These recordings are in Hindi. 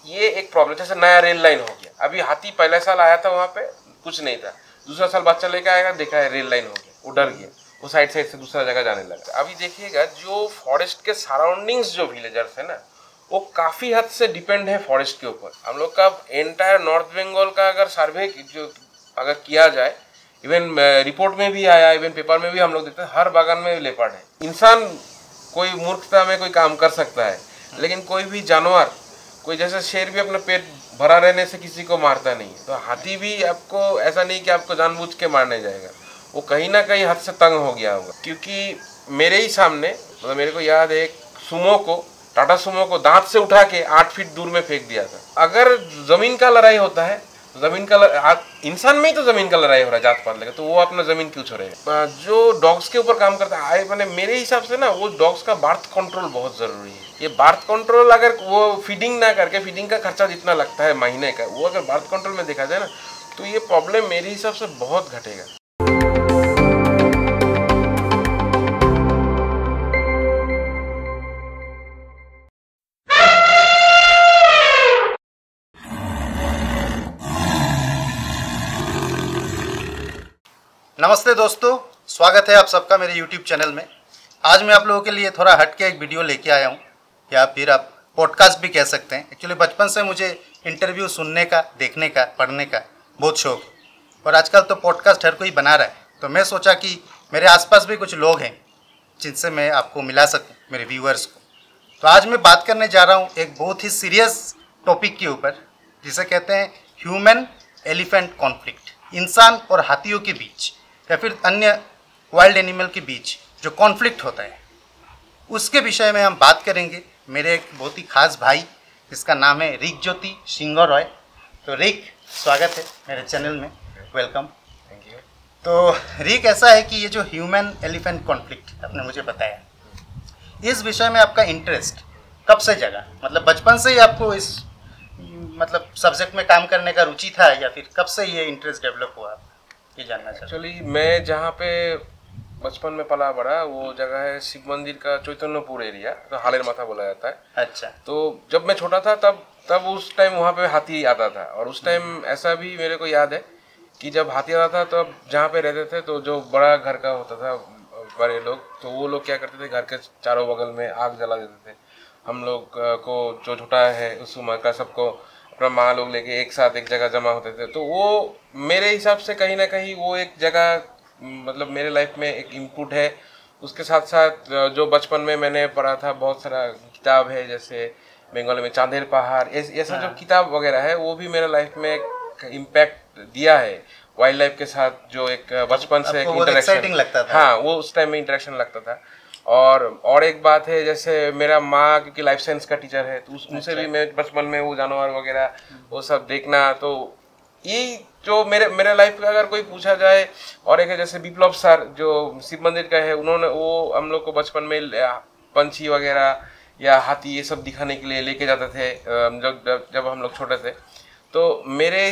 ये एक प्रॉब्लम, जैसे नया रेल लाइन हो गया, अभी हाथी पहले साल आया था वहाँ पे कुछ नहीं था, दूसरा साल बच्चा लेके आएगा, देखा है रेल लाइन हो गया, वो डर गया, वो साइड से दूसरा जगह जाने लगा। अभी देखिएगा जो फॉरेस्ट के सराउंडिंग्स जो विलेजर्स है ना, वो काफ़ी हद से डिपेंड है फॉरेस्ट के ऊपर। हम लोग का एंटायर नॉर्थ बंगाल का अगर सर्वे जो अगर किया जाए, इवन रिपोर्ट में भी आया, इवन पेपर में भी हम लोग देखते हैं, हर बागान में लेपर्ड है। इंसान कोई मूर्खता में कोई काम कर सकता है, लेकिन कोई भी जानवर, कोई जैसे शेर भी अपना पेट भरा रहने से किसी को मारता नहीं, तो हाथी भी आपको ऐसा नहीं कि आपको जानबूझ के मारने जाएगा, वो कहीं ना कहीं हद से तंग हो गया होगा। क्योंकि मेरे ही सामने, मतलब मेरे को याद है, एक सुमो को, टाटा सुमो को दांत से उठा के 8 फीट दूर में फेंक दिया था। अगर जमीन का लड़ाई होता है, जमीन का इंसान में ही तो जमीन का लड़ाई हो रहा है जात पात लेकर, तो वो अपना जमीन क्यों छोड़ेगा। जो डॉग्स के ऊपर काम करता है, मैंने मेरे हिसाब से ना, वो डॉग्स का बर्थ कंट्रोल बहुत जरूरी है। ये बर्थ कंट्रोल अगर वो फीडिंग ना करके, फीडिंग का खर्चा जितना लगता है महीने का, वो अगर बर्थ कंट्रोल में देखा जाए ना, तो ये प्रॉब्लम मेरे हिसाब से बहुत घटेगा। नमस्ते दोस्तों, स्वागत है आप सबका मेरे YouTube चैनल में। आज मैं आप लोगों के लिए थोड़ा हट के एक वीडियो लेके आया हूँ, या फिर आप पॉडकास्ट भी कह सकते हैं। एक्चुअली बचपन से मुझे इंटरव्यू सुनने का, देखने का, पढ़ने का बहुत शौक है, और आजकल तो पॉडकास्ट हर कोई बना रहा है। तो मैं सोचा कि मेरे आसपास भी कुछ लोग हैं जिनसे मैं आपको मिला सकूँ, मेरे व्यूअर्स को। तो आज मैं बात करने जा रहा हूँ एक बहुत ही सीरियस टॉपिक के ऊपर, जिसे कहते हैं ह्यूमन एलिफेंट कॉन्फ्लिक्ट। इंसान और हाथियों के बीच या फिर अन्य वाइल्ड एनिमल के बीच जो कॉन्फ्लिक्ट होता है, उसके विषय में हम बात करेंगे। मेरे एक बहुत ही खास भाई, जिसका नाम है रिक ज्योति सिंह रॉय। तो रिक, स्वागत है मेरे चैनल में, वेलकम। Thank you. तो रिक, ऐसा है कि ये जो ह्यूमन एलिफेंट कॉन्फ्लिक्ट आपने मुझे बताया, इस विषय में आपका इंटरेस्ट कब से जगा? मतलब बचपन से ही आपको इस मतलब सब्जेक्ट में काम करने का रुचि था, या फिर कब से ये इंटरेस्ट डेवलप हुआ, ये जानना चाहता हूँ। एक्चुअली मैं जहाँ पे बचपन में पला बड़ा, वो जगह है शिव मंदिर का चैतन्यपुर एरिया, तो हालेर माथा बोला जाता है। अच्छा। तो जब मैं छोटा था तब उस टाइम वहाँ पे हाथी आता था, और उस टाइम ऐसा भी मेरे को याद है कि जब हाथी आता था, तब जहाँ पे रहते थे, तो जो बड़ा घर का होता था, बड़े लोग, तो वो लोग क्या करते थे, घर के चारों बगल में आग जला देते थे। हम लोग को जो छोटा है उस उम्र का, सबको अपना माँ लोग लेके एक साथ एक जगह जमा होते थे। तो वो मेरे हिसाब से कहीं ना कहीं वो एक जगह, मतलब मेरे लाइफ में एक इनपुट है। उसके साथ साथ जो बचपन में मैंने पढ़ा था, बहुत सारा किताब है, जैसे बंगाली में चांदेर पहाड़, ऐसा जो किताब वगैरह है, वो भी मेरे लाइफ में एक इम्पैक्ट दिया है। वाइल्ड लाइफ के साथ जो एक बचपन से एक इंटरेक्शन लगता था। हाँ, वो उस टाइम में इंटरेक्शन लगता था। और एक बात है, जैसे मेरा माँ क्योंकि लाइफ साइंस का टीचर है, तो उनसे भी मैं बचपन में वो जानवर वगैरह वो सब देखना, तो ये जो मेरे लाइफ का अगर कोई पूछा जाए। और एक है जैसे विप्लव सर, जो शिव मंदिर का है, उन्होंने वो हम लोग को बचपन में पंछी वगैरह या हाथी ये सब दिखाने के लिए लेके जाते थे, जब हम लोग छोटे थे। तो मेरे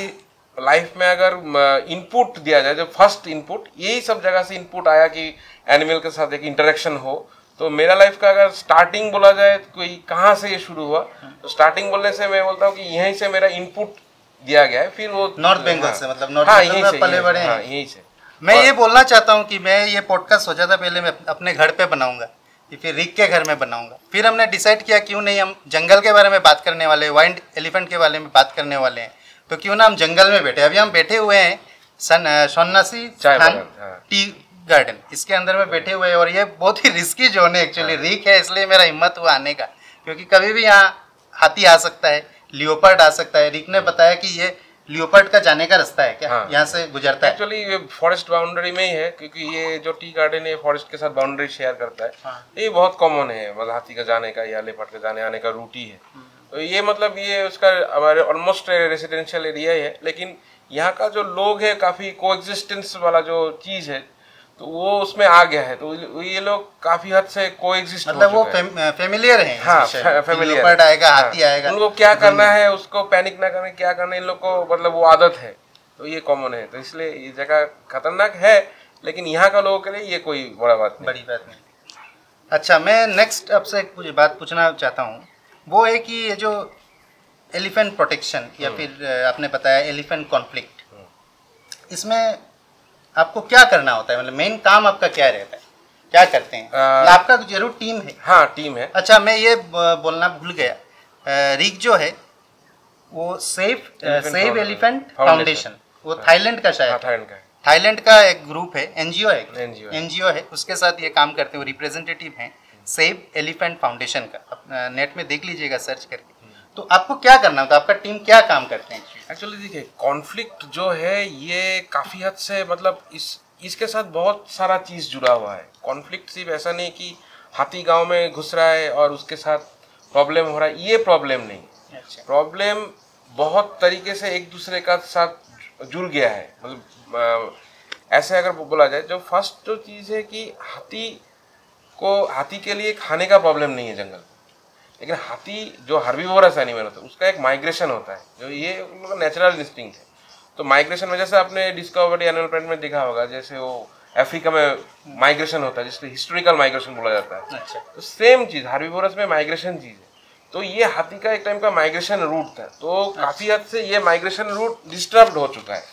लाइफ में अगर इनपुट दिया जाए, जो फर्स्ट इनपुट, यही सब जगह से इनपुट आया कि एनिमल के साथ एक इंटरेक्शन हो। तो मेरा लाइफ का अगर स्टार्टिंग बोला जाए, कोई कहाँ से ये शुरू हुआ, तो स्टार्टिंग बोलने से मैं बोलता हूँ कि यहीं से मेरा इनपुट दिया गया है। फिर वो नॉर्थ बंगाल से, मतलब नॉर्थ बंगाल में पले बड़े हैं। यहीं से मैं ये बोलना चाहता हूँ कि मैं ये पॉडकास्ट सोचा था पहले मैं अपने घर पे बनाऊंगा, फिर रिक के घर में बनाऊंगा। फिर हमने डिसाइड किया क्यों नहीं हम जंगल के बारे में बात करने वाले, वाइल्ड एलिफेंट के बारे में बात करने वाले हैं, तो क्यों ना हम जंगल में बैठे। अभी हम बैठे हुए हैं सन्नासी टी गार्डन, इसके अंदर में बैठे हुए हैं, और ये बहुत ही रिस्की जोन है एक्चुअली। रिक है इसलिए मेरा हिम्मत हुआ आने का, क्योंकि कभी भी यहाँ हाथी आ सकता है, लियोपर्ड आ सकता है। रिक ने बताया कि ये लियोपर्ड का जाने का रास्ता है क्या? हाँ। यहाँ से गुजरता है। एक्चुअली ये फॉरेस्ट बाउंड्री में ही है, क्योंकि ये जो टी गार्डन है फॉरेस्ट के साथ बाउंड्री शेयर करता है। हाँ। ये बहुत कॉमन है, मतलब हाथी का जाने का या लेपर्ड का जाने आने का रूट ही है। तो ये मतलब ये उसका हमारे ऑलमोस्ट रेसिडेंशियल एरिया है, लेकिन यहाँ का जो लोग है काफी कोएग्जिस्टेंस वाला जो चीज है, तो वो उसमें आ गया है। तो ये लोग काफी हद से कोएग्जिस्ट, मतलब वो फेमिलियर हैं। हाँ, फेमिलियर। लेपर्ड आएगा, हाथी आएगा, उनको क्या करना है, उसको पैनिक ना करना, क्या करना है, इन लोग को मतलब वो आदत है, तो ये कॉमन है। तो इसलिए ये जगह खतरनाक है, लेकिन यहाँ का लोगों के लिए ये कोई बड़ी बात नहीं। अच्छा, मैं नेक्स्ट आपसे एक बात पूछना चाहता हूँ, वो है कि ये जो एलिफेंट प्रोटेक्शन या फिर आपने बताया एलिफेंट कॉन्फ्लिक्ट, इसमें आपको क्या करना होता है? मतलब मेन काम आपका क्या रहता है, क्या करते हैं? आपका जरूर टीम है। हाँ, टीम है। अच्छा, मैं ये बोलना भूल गया, रिक जो है वो सेव एलिफेंट फाउंडेशन, वो थाईलैंड का शायद, थाईलैंड का एक ग्रुप है, एनजीओ है, उसके साथ ये काम करते हैं, वो रिप्रेजेंटेटिव हैं सेव एलिफेंट फाउंडेशन का। आप नेट में देख लीजिएगा सर्च करके। तो आपको क्या करना होता है, आपका टीम क्या काम करते हैं? एक्चुअली देखिए, कॉन्फ्लिक्ट जो है ये काफ़ी हद से मतलब इसके साथ बहुत सारा चीज़ जुड़ा हुआ है। कॉन्फ्लिक्ट सिर्फ ऐसा नहीं कि हाथी गांव में घुस रहा है और उसके साथ प्रॉब्लम हो रहा है, ये प्रॉब्लम नहीं। प्रॉब्लम बहुत तरीके से एक दूसरे का साथ जुड़ गया है। मतलब ऐसे अगर बोला जाए, जो फर्स्ट जो चीज़ है कि हाथी के लिए खाने का प्रॉब्लम नहीं है जंगल, लेकिन हाथी जो हर्बीवोरस एनिमल होता है उसका एक माइग्रेशन होता है, जो ये उनका नेचुरल इंस्टिंक्ट है। तो माइग्रेशन में जैसे आपने डिस्कवरी एनिमल प्रिंट में देखा होगा, जैसे वो अफ्रीका में माइग्रेशन होता है जिसको हिस्टोरिकल माइग्रेशन बोला जाता है। अच्छा। तो सेम चीज़ हर्बीवोरस में माइग्रेशन चीज़ है। तो ये हाथी का एक टाइम का माइग्रेशन रूट था, तो काफ़ी हद से ये माइग्रेशन रूट डिस्टर्ब हो चुका है।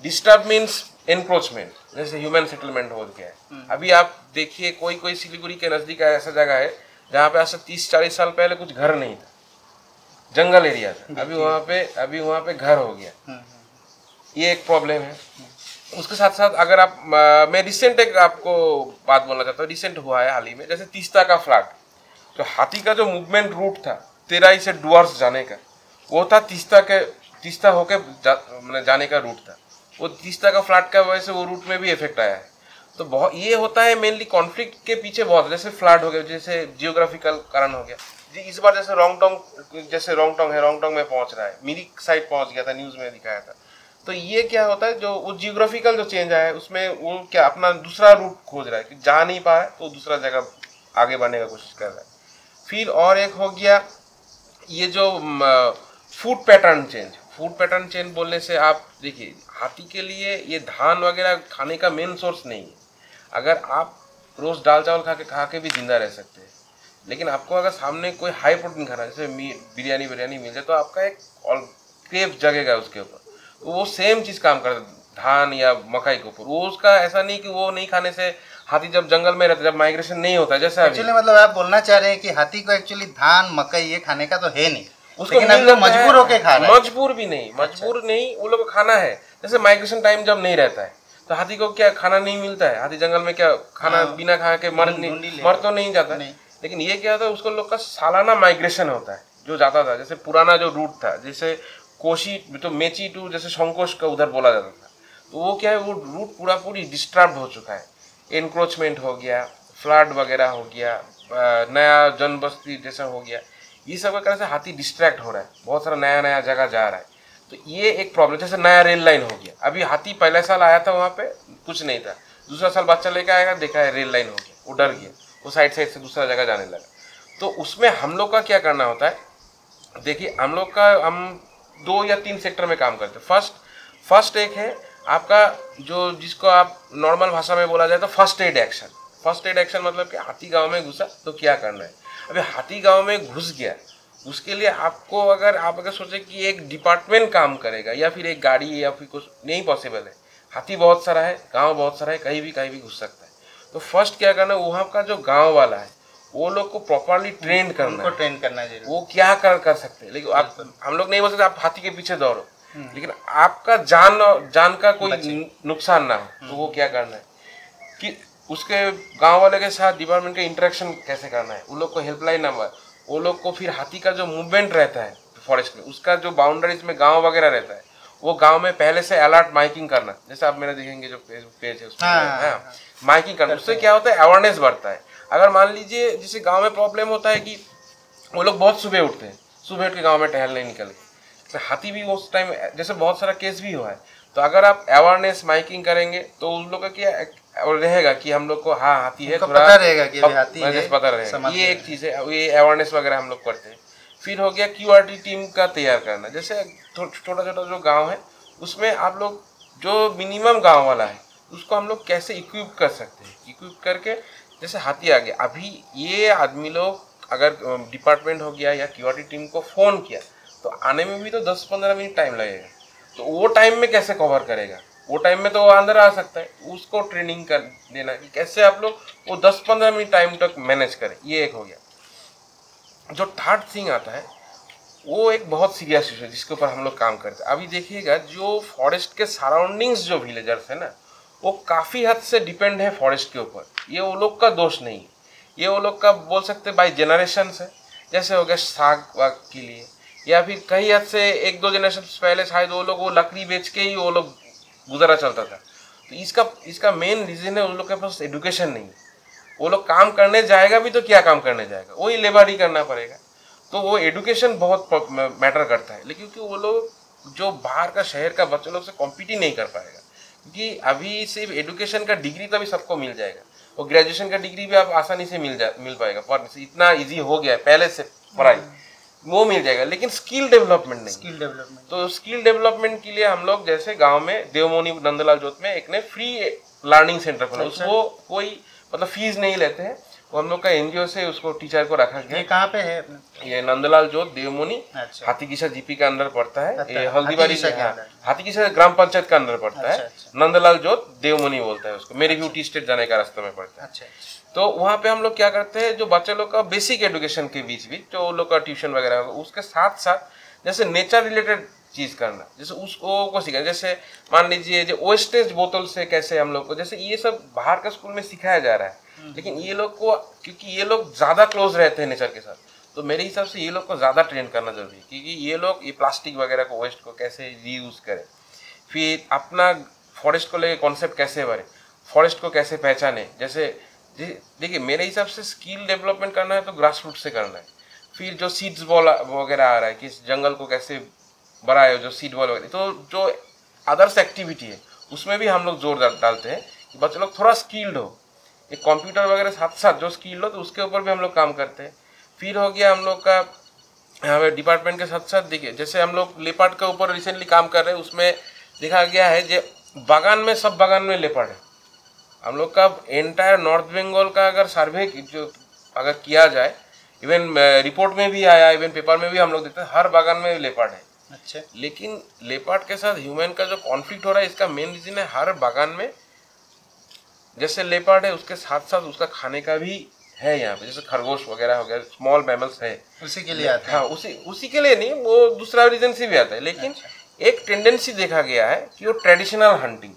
डिस्टर्ब मीन्स एनक्रोचमेंट, जैसे ह्यूमन सेटलमेंट हो गया है। अभी आप देखिए, कोई सिलीगुड़ी के नज़दीक ऐसा जगह है जहाँ पे आज से 30-40 साल पहले कुछ घर नहीं था, जंगल एरिया था। अभी वहाँ पे घर हो गया। ये एक प्रॉब्लम है। उसके साथ साथ अगर आप मैं रिसेंट एक आपको बात बोलना चाहता हूँ, रिसेंट हुआ है हाल ही में, जैसे तीस्ता का फ्लड। तो हाथी का जो मूवमेंट रूट था तेराई से डुअर्स जाने का, वो था तीस्ता होके जाने का रूट था। वो तीस्ता का फ्लड का वजह से वो रूट में भी इफेक्ट आया है। तो बहुत ये होता है मेनली कॉन्फ्लिक्ट के पीछे बहुत, जैसे फ्लड हो गया, जैसे जियोग्राफिकल कारण हो गया। इस बार जैसे रोंगटोंग है, रोंगटोंग में पहुंच रहा है, मिरिक साइड पहुंच गया था, न्यूज़ में दिखाया था। तो ये क्या होता है, जो वो जियोग्राफिकल जो चेंज आया है उसमें वो क्या अपना दूसरा रूट खोज रहा है कि जा नहीं पा रहा है, तो दूसरा जगह आगे बढ़ने का कोशिश कर रहा है। फिर और एक हो गया ये जो फूड पैटर्न चेंज बोलने से आप देखिए, हाथी के लिए ये धान वगैरह खाने का मेन सोर्स नहीं है। अगर आप रोज दाल चावल खा के भी जिंदा रह सकते हैं, लेकिन आपको अगर सामने कोई हाई प्रोटीन खाना है, जैसे बिरयानी मिल जाए, तो आपका एक और क्रेव जगेगा उसके ऊपर। तो वो सेम चीज़ काम करता है धान या मकई के ऊपर। वो उसका ऐसा नहीं कि वो नहीं खाने से हाथी जब जंगल में रहता, जब माइग्रेशन नहीं होता, जैसे एक्चुअली मतलब आप बोलना चाह रहे हैं कि हाथी को एक्चुअली धान मकई ये खाने का तो है नहीं, लेकिन अभी वो मजबूर होके खा रहा है। मजबूर नहीं, वो लोग खाना है। जैसे माइग्रेशन टाइम जब नहीं रहता है तो हाथी को क्या खाना नहीं मिलता है, हाथी जंगल में क्या खाना बिना खा के मर तो नहीं जाता। लेकिन ये क्या होता है, उसको लोग का सालाना माइग्रेशन होता है जो जाता था। जैसे पुराना जो रूट था, जैसे कोशी तो मेची टू जैसे शंकोश का उधर बोला जाता था, तो वो क्या है, वो रूट पूरी डिस्टर्ब हो चुका है। एनक्रोचमेंट हो गया, फ्लड वगैरह हो गया, नया जनबस्ती जैसा हो गया, ये सब कारण से हाथी डिस्ट्रैक्ट हो रहा है, बहुत सारा नया जगह जा रहा है। तो ये एक प्रॉब्लम। जैसे नया रेल लाइन हो गया, अभी हाथी पहले साल आया था वहाँ पे कुछ नहीं था, दूसरा साल बच्चा लेकर आएगा, देखा है रेल लाइन हो गया, वो डर गया, वो साइड से दूसरा जगह जाने लगा। तो उसमें हम लोग का क्या करना होता है, देखिए हम 2 या 3 सेक्टर में काम करते हैं। फर्स्ट एक है आपका जिसको आप नॉर्मल भाषा में बोला जाए तो फर्स्ट एड एक्शन मतलब कि हाथी गांव में घुसा तो क्या करना है। अभी हाथी गांव में घुस गया, उसके लिए आपको अगर सोचे कि एक डिपार्टमेंट काम करेगा या फिर एक गाड़ी या फिर कुछ, नहीं पॉसिबल है। हाथी बहुत सारा है, गांव बहुत सारा है, कहीं भी घुस सकता है। तो फर्स्ट क्या करना है, वहाँ का जो गांव वाला है वो लोग को प्रॉपरली ट्रेन करना है, वो क्या कर सकते हैं। लेकिन हम लोग नहीं बोल सकते आप हाथी के पीछे दौड़ो, लेकिन आपका जान का कोई नुकसान ना हो, तो वो क्या करना है कि उसके गांव वाले के साथ डिपार्टमेंट का इंटरेक्शन कैसे करना है, उन लोग को हेल्पलाइन नंबर, वो लोग को फिर हाथी का जो मूवमेंट रहता है फॉरेस्ट में, उसका जो बाउंड्रीज में गांव वगैरह रहता है, वो गांव में पहले से अलर्ट माइकिंग करना। जैसे आप मेरे देखेंगे जो फेसबुक पेज है उसमें माइकिंग करना, उससे क्या होता है, अवेयरनेस बढ़ता है। अगर मान लीजिए जिसे गाँव में प्रॉब्लम होता है कि वो लोग बहुत सुबह उठते हैं, सुबह उठ के गाँव में टहलने निकल गए, तो हाथी भी उस टाइम, जैसे बहुत सारा केस भी हुआ है। तो अगर आप अवेयरनेस माइकिंग करेंगे तो उन लोग का क्या रहेगा कि हम लोग को हाँ हाथी है, थोड़ा पता रहेगा कि हाथी है, पता रहेगा। ये एक चीज़ है, ये अवेयरनेस वगैरह हम लोग करते हैं। फिर हो गया QRT टीम का तैयार करना। जैसे छोटा जो गांव है उसमें आप लोग जो मिनिमम गांव वाला है उसको हम लोग कैसे इक्विप कर सकते हैं, इक्विप करके जैसे हाथी आ गया, अभी ये आदमी लोग अगर डिपार्टमेंट हो गया या QRT टीम को फ़ोन किया तो तो आने में भी तो 10-15 मिनट टाइम लगेगा। तो वो टाइम में कैसे कवर करेगा? वो टाइम में तो वो अंदर आ सकता है, उसको ट्रेनिंग कर देना कि कैसे आप लोग वो 10-15 मिनट टाइम तक मैनेज करें। ये एक हो गया। जो थर्ड थिंग आता है वो एक बहुत सीरियस इशू है जिसके ऊपर हम लोग काम करते हैं। अभी देखिएगा जो फॉरेस्ट के सराउंडिंग्स जो विलेजर्स है ना, वो काफ़ी हद से डिपेंड है फॉरेस्ट के ऊपर। ये वो लोग का दोष नहीं है, ये वो लोग का बोल सकते बाई जनरेशन है। जैसे हो गया साग वाग के लिए, या फिर कई हद से 1-2 जनरेशन पहले शायद वो लोग वो लकड़ी बेच के ही वो लोग गुजारा चलता था। तो इसका मेन रीज़न है उन लोग के पास एडुकेशन नहीं है। वो लोग काम करने जाएगा भी तो क्या काम करने जाएगा, वही लेबर ही करना पड़ेगा। तो वो एडुकेशन बहुत मैटर करता है। लेकिन क्योंकि वो लोग जो बाहर का शहर का बच्चों लोग से कॉम्पीट ही नहीं कर पाएगा, क्योंकि अभी सिर्फ एडुकेशन का डिग्री तो अभी सबको मिल जाएगा, और ग्रेजुएशन का डिग्री भी आप आसानी से मिल पाएगा, पर इतना ईजी हो गया है पहले से पढ़ाई, वो मिल जाएगा। लेकिन स्किल डेवलपमेंट नहीं। स्किल डेवलपमेंट, तो स्किल डेवलपमेंट के लिए हम लोग जैसे गांव में देवमोनी नंदलाल जोत में एक ने फ्री लर्निंग सेंटर खोला। उसको कोई मतलब फीस नहीं लेते हैं, वो हम लोग का एनजीओ से उसको टीचर को रखा गया। ये कहाँ पे है? ये नंदलाल जोत देवमुनि, अच्छा। हाथीकीसा जीपी के अंदर पड़ता है। अच्छा, ये हल्दीबाड़ी हाथीकीसा ग्राम पंचायत के अंदर पड़ता है। अच्छा। नंदलाल जोत देवमुनि बोलता है उसको, मेरी ब्यूटी स्टेट जाने का रास्ते में पड़ता है। अच्छा। तो वहाँ पे हम लोग क्या करते हैं, जो बच्चे लोग का बेसिक एजुकेशन के बीच जो लोग का ट्यूशन वगैरह होगा, उसके साथ साथ जैसे नेचर रिलेटेड चीज करना, जैसे उसको को सीखा। जैसे मान लीजिए जो वेस्टेज बोतल से कैसे हम लोग को, जैसे ये सब बाहर का स्कूल में सिखाया जा रहा है, लेकिन ये लोग को क्योंकि ये लोग ज्यादा क्लोज रहते हैं नेचर के साथ, तो मेरे हिसाब से ये लोग को ज्यादा ट्रेन करना जरूरी है। क्योंकि ये लोग ये प्लास्टिक वगैरह को वेस्ट को कैसे रीयूज करें, फिर अपना फॉरेस्ट को लेके कॉन्सेप्ट कैसे भरे, फॉरेस्ट को कैसे पहचाने। जैसे देखिए मेरे हिसाब से स्किल डेवलपमेंट करना है तो ग्रास रूट से करना है। फिर जो सीड्स बॉल वगैरह आ रहा है कि जंगल को कैसे बढ़ाए, जो सीड बॉल वगैरह, तो जो अदर्स एक्टिविटी है उसमें भी हम लोग जोर डालते हैं कि बच्चे लोग थोड़ा स्किल्ड हो। एक कंप्यूटर वगैरह साथ साथ जो स्किल्ड हो तो उसके ऊपर भी हम लोग काम करते हैं। फिर हो गया हम लोग का यहाँ पे डिपार्टमेंट के साथ साथ देखिए, जैसे हम लोग लेपर्ड के ऊपर रिसेंटली काम कर रहे हैं, उसमें देखा गया है जो बागान में सब बागान में लेपर्ड है। हम लोग का एंटायर नॉर्थ बंगाल का अगर सर्वे जो अगर किया जाए, इवन रिपोर्ट में भी आया, इवन पेपर में भी हम लोग देखते हैं, हर बागान में लेपर्ड है। अच्छा। लेकिन लेपर्ड के साथ ह्यूमन का जो कॉन्फ्लिक्ट हो रहा है, इसका मेन रीजन है हर बागान में जैसे लेपर्ड है उसके साथ साथ उसका खाने का भी है। यहाँ पे जैसे खरगोश वगैरह हो गया, स्मॉल मैमल्स है, उसी के लिए आता है। हाँ, उसी के लिए नहीं, वो दूसरा रीजन से भी आता है। लेकिन एक टेंडेंसी देखा गया है कि वो ट्रेडिशनल हंटिंग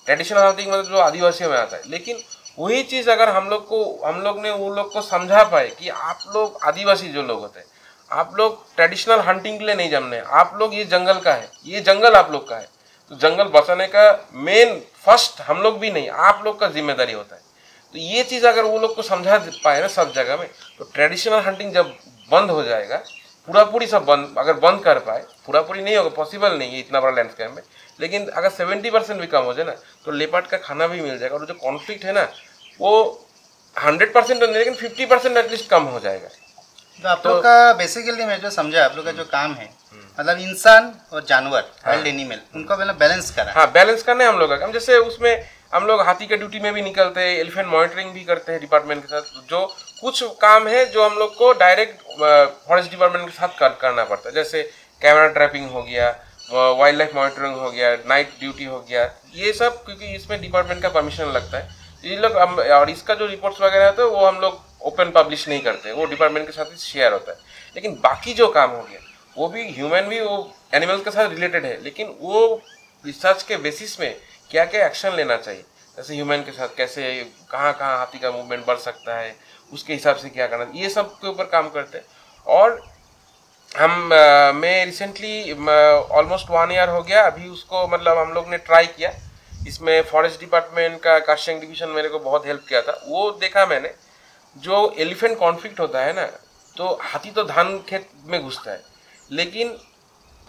मतलब जो आदिवासियों में आता है। लेकिन वही चीज अगर हम लोग ने वो लोग को समझा पाए कि आप लोग आदिवासी जो लोग होते हैं, आप लोग ट्रेडिशनल हंटिंग के लिए नहीं जमने, आप लोग ये जंगल का है, ये जंगल आप लोग का है, तो जंगल बचाने का मेन फर्स्ट हम लोग भी नहीं, आप लोग का जिम्मेदारी होता है। तो ये चीज अगर वो लोग को समझा पाए ना सब जगह में, तो ट्रेडिशनल हंटिंग जब बंद हो जाएगा, पूरी सब अगर बंद कर पाए, पूरी नहीं होगा, पॉसिबल नहीं है इतना बड़ा लैंडस्केप में, लेकिन अगर 70% भी कम हो जाए ना, तो लेपर्ड का खाना भी मिल जाएगा। और जो कॉन्फ्लिक्ट है ना, वो 100% नहीं, लेकिन 50% एटलीस्ट कम हो जाएगा। तो आप लोग का बेसिकली मैं जो समझा, आप लोग का जो काम है मतलब इंसान और जानवर, वाइल्ड एनिमल, उनको मतलब बैलेंस करा। हाँ, बैलेंस करना है हम लोग का काम। जैसे उसमें हम लोग हाथी के ड्यूटी में भी निकलते हैं, एलिफेंट मॉनिटरिंग भी करते हैं डिपार्टमेंट के साथ। जो कुछ काम है जो हम लोग को डायरेक्ट फॉरेस्ट डिपार्टमेंट के साथ करना पड़ता है, जैसे कैमरा ट्रैपिंग हो गया, वाइल्ड लाइफ मॉनिटरिंग हो गया, नाइट ड्यूटी हो गया, ये सब क्योंकि इसमें डिपार्टमेंट का परमिशन लगता है। ये लोग और इसका जो रिपोर्ट्स वगैरह होता है वो हम लोग ओपन पब्लिश नहीं करते, वो डिपार्टमेंट के साथ ही शेयर होता है। लेकिन बाकी जो काम हो गया वो भी ह्यूमन भी वो एनिमल्स के साथ रिलेटेड है, लेकिन वो रिसर्च के बेसिस में क्या क्या एक्शन लेना चाहिए, जैसे ह्यूमन के साथ कैसे कहाँ हाथी का मूवमेंट बढ़ सकता है, उसके हिसाब से क्या करना, ये सब के ऊपर काम करते हैं। और मैं रिसेंटली ऑलमोस्ट 1 ईयर हो गया अभी उसको, मतलब हम लोग ने ट्राई किया, इसमें फॉरेस्ट डिपार्टमेंट का काशियांग डिवीजन मेरे को बहुत हेल्प किया था। वो देखा मैंने, जो एलिफेंट कॉन्फ्लिक्ट होता है ना, तो हाथी तो धान खेत में घुसता है, लेकिन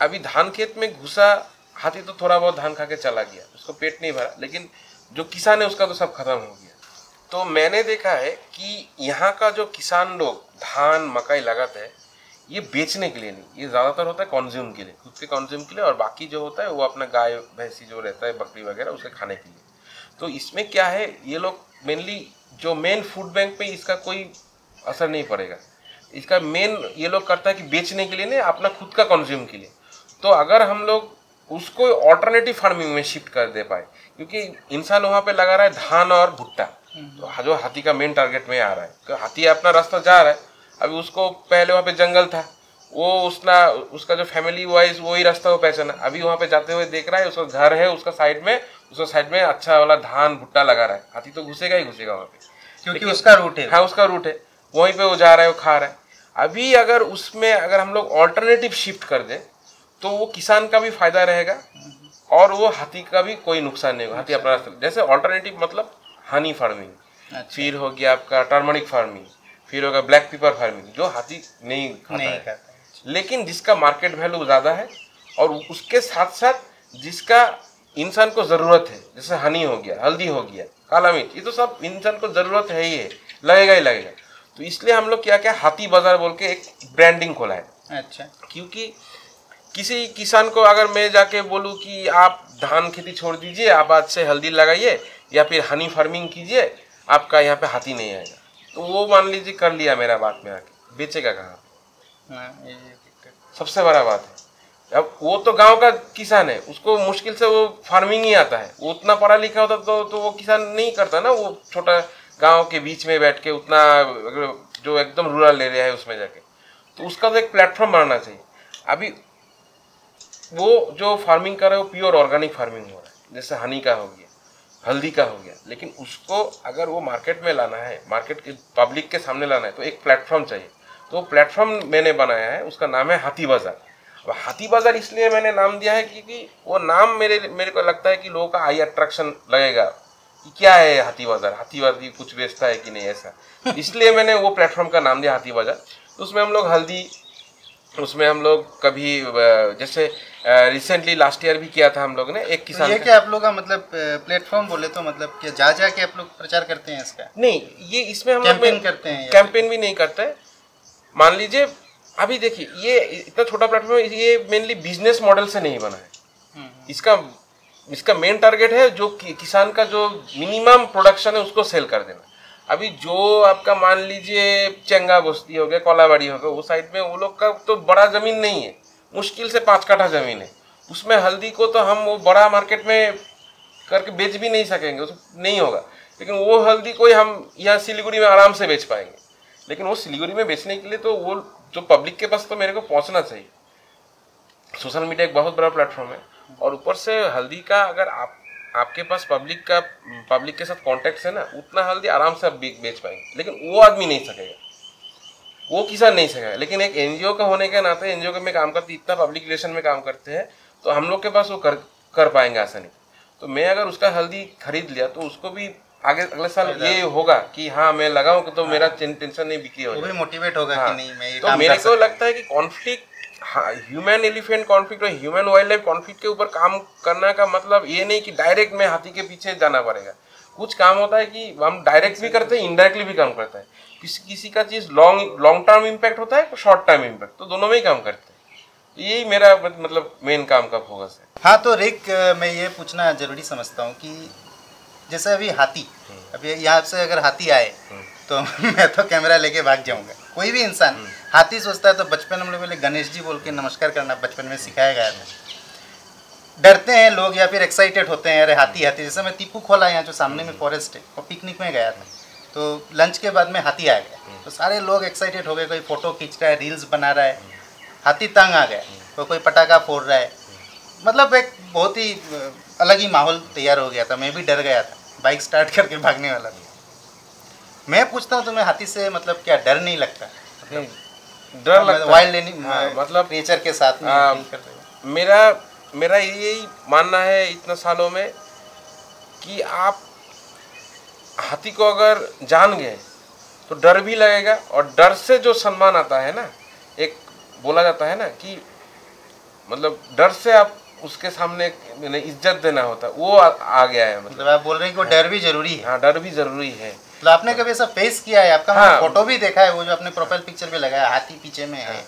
अभी धान खेत में घुसा हाथी तो थोड़ा बहुत धान खा के चला गया, उसको पेट नहीं भरा, लेकिन जो किसान है उसका तो सब खत्म हो गया। तो मैंने देखा है कि यहाँ का जो किसान लोग धान मकई लगाते हैं, ये बेचने के लिए नहीं, ये ज़्यादातर होता है कंज्यूम के लिए, खुद के कंज्यूम के लिए, और बाकी जो होता है वो अपना गाय भैंसी जो रहता है, बकरी वगैरह, उसके खाने के लिए। तो इसमें क्या है, ये लोग मेनली जो मेन फूड बैंक पे इसका कोई असर नहीं पड़ेगा, इसका मेन ये लोग करता है कि बेचने के लिए नहीं, अपना खुद का कंज्यूम के लिए। तो अगर हम लोग उसको ऑल्टरनेटिव फार्मिंग में शिफ्ट कर दे पाए, क्योंकि इंसान वहाँ पे लगा रहा है धान और भुट्टा, तो जो हाथी का मेन टारगेट में आ रहा है, तो हाथी अपना रास्ता जा रहा है। अभी उसको पहले वहाँ पे जंगल था, वो उसका जो फैमिली वाइज वही रास्ता वो पहचाना, अभी वहाँ पे जाते हुए देख रहा है उसका घर है, उसका साइड में अच्छा वाला धान भुट्टा लगा रहा है, हाथी तो घुसेगा ही घुसेगा वहाँ पे, क्योंकि उसका रूट है। हाँ, उसका रूट है, वहीं पे वो जा रहा है, वो खा रहा है। अभी अगर उसमें अगर हम लोग ऑल्टरनेटिव शिफ्ट कर दें तो वो किसान का भी फायदा रहेगा और वो हाथी का भी कोई नुकसान नहीं होगा। हाथी अपना रास्ता, जैसे ऑल्टरनेटिव मतलब हनी फार्मिंग, फिर हो गया आपका टर्मरिक फार्मिंग, फिर होगा ब्लैक पेपर फार्मिंग, जो हाथी नहीं खाता है, लेकिन जिसका मार्केट वैल्यू ज़्यादा है और उसके साथ साथ जिसका इंसान को ज़रूरत है, जैसे हनी हो गया, हल्दी हो गया, काला मिर्च, ये तो सब इंसान को ज़रूरत है ही है, लगेगा ही लगेगा। तो इसलिए हम लोग क्या हाथी बाजार बोल के एक ब्रांडिंग खोला है। अच्छा, क्योंकि किसी किसान को अगर मैं जाके बोलूँ कि आप धान खेती छोड़ दीजिए, आप आज से हल्दी लगाइए या फिर हनी फार्मिंग कीजिए, आपका यहाँ पे हाथी नहीं आएगा, तो वो मान लीजिए कर लिया मेरा बात में आके, बेचेगा कहाँ? सबसे बड़ा बात है। अब वो तो गांव का किसान है, उसको मुश्किल से वो फार्मिंग ही आता है, वो उतना पढ़ा लिखा होता तो वो किसान नहीं करता ना, वो छोटा गांव के बीच में बैठ के उतना जो एकदम रूरल एरिया है उसमें जाके, तो उसका तो एक प्लेटफॉर्म बनाना चाहिए। अभी वो जो फार्मिंग कर रहा है वो प्योर ऑर्गेनिक फार्मिंग हो रहा है, जैसे हनी का हो गया, हल्दी का हो गया, लेकिन उसको अगर वो मार्केट में लाना है, मार्केट के पब्लिक के सामने लाना है, तो एक प्लेटफॉर्म चाहिए। तो प्लेटफॉर्म मैंने बनाया है, उसका नाम है हाथी बाजार। अब हाथी बाजार इसलिए मैंने नाम दिया है क्योंकि वो नाम मेरे को लगता है कि लोगों का आई अट्रैक्शन लगेगा कि क्या है हाथी बाजार कुछ बेचता है कि नहीं, ऐसा, इसलिए मैंने वो प्लेटफॉर्म का नाम दिया हाथी बाजार। तो उसमें हम लोग हल्दी, उसमें हम लोग कभी जैसे रिसेंटली लास्ट ईयर भी किया था हम लोग ने एक किसान। तो ये क्या आप लोग का मतलब प्लेटफॉर्म बोले तो मतलब क्या जा के आप लोग प्रचार करते हैं इसका? नहीं, ये इसमें हम कैंपेन करते हैं? कैंपेन भी नहीं करते। मान लीजिए अभी देखिए, ये इतना छोटा प्लेटफॉर्म है, ये मेनली बिजनेस मॉडल से नहीं बना है। इसका मेन टारगेट है जो किसान का जो मिनिमम प्रोडक्शन है उसको सेल कर देना। अभी जो आपका मान लीजिए चेंगा बस्ती हो गया, कोलाबाड़ी हो गया, वो साइड में वो लोग का तो बड़ा जमीन नहीं है, मुश्किल से 5 कट्ठा जमीन है, उसमें हल्दी को तो हम वो बड़ा मार्केट में करके बेच भी नहीं सकेंगे, उसमें नहीं होगा। लेकिन वो हल्दी को हम यहाँ सिलीगुड़ी में आराम से बेच पाएंगे, लेकिन वो सिलीगुड़ी में बेचने के लिए तो वो जो पब्लिक के पास तो मेरे को पहुँचना चाहिए। सोशल मीडिया एक बहुत बड़ा प्लेटफॉर्म है, और ऊपर से हल्दी का अगर आपके पास पब्लिक के साथ कॉन्टेक्ट है ना, उतना हल्दी आराम से आप बेच पाएंगे, लेकिन वो आदमी नहीं सकेगा, वो किसान नहीं सकेगा। लेकिन एक एनजीओ का होने के नाते, एनजीओ में काम करते, इतना पब्लिक रिलेशन में काम करते हैं, तो हम लोग के पास वो कर पाएंगे आसानी। तो मैं अगर उसका हल्दी खरीद लिया तो उसको भी आगे अगले साल ये होगा कि हाँ मैं लगाऊं तो मेरा टेंशन नहीं बिक्री हो, वो भी मोटिवेट होगा कि नहीं मैं ये तो मेरे को लगता है कि कॉन्फ्लिक्ट, ह्यूमन एलिफेंट कॉन्फ्लिक्ट और ह्यूमन वाइल्ड लाइफ कॉन्फ्लिक्ट के ऊपर काम करने का मतलब ये नहीं कि डायरेक्ट में हाथी के पीछे जाना पड़ेगा। कुछ काम होता है कि हम डायरेक्ट भी करते हैं, इनडायरेक्टली भी काम करते हैं। किसी का चीज लॉन्ग टर्म इम्पैक्ट होता है, शॉर्ट टर्म इम्पैक्ट, तो दोनों में ही काम करते हैं। यही मेरा मतलब मेन काम का फोकस है। हाँ, तो रिक मैं ये पूछना जरूरी समझता हूँ कि जैसे अभी हाथी, अभी यहाँ से अगर हाथी आए तो मैं तो कैमरा लेके भाग जाऊंगा। कोई भी इंसान हाथी सोचता है तो बचपन हम लोग पहले गणेश जी बोल के नमस्कार करना बचपन में सिखाया गया था। डरते हैं लोग या फिर एक्साइटेड होते हैं, अरे हाथी हाथी। जैसे मैं टीपू खोला यहाँ जो सामने में फॉरेस्ट है, और पिकनिक में गया था, तो लंच के बाद में हाथी आ गया, तो सारे लोग एक्साइटेड हो गए, कोई फोटो खींच रहा है, रील्स बना रहा है, हाथी तंग आ गया, तो कोई पटाखा फोड़ रहा है, मतलब एक बहुत ही अलग ही माहौल तैयार हो गया था। मैं भी डर गया था, बाइक स्टार्ट करके भागने वाला था। मैं पूछता हूँ तुम्हें हाथी से मतलब क्या डर नहीं लगता? डर लगता है वाइल्ड एनिमल, मतलब नेचर के साथ में मेरा यही मानना है इतना सालों में कि आप हाथी को अगर जान गए तो डर भी लगेगा, और डर से जो सम्मान आता है ना, एक बोला जाता है ना कि मतलब डर से आप उसके सामने इज्जत देना होता है, वो आ गया है। मतलब आप बोल रहे हैं कि वो डर भी जरूरी है? हाँ, डर भी जरूरी है। तो आपने कभी ऐसा फेस किया है? आपका हाँ, फोटो भी देखा है, वो जो आपने प्रोफाइल पिक्चर पे लगाया, हाथी पीछे में है,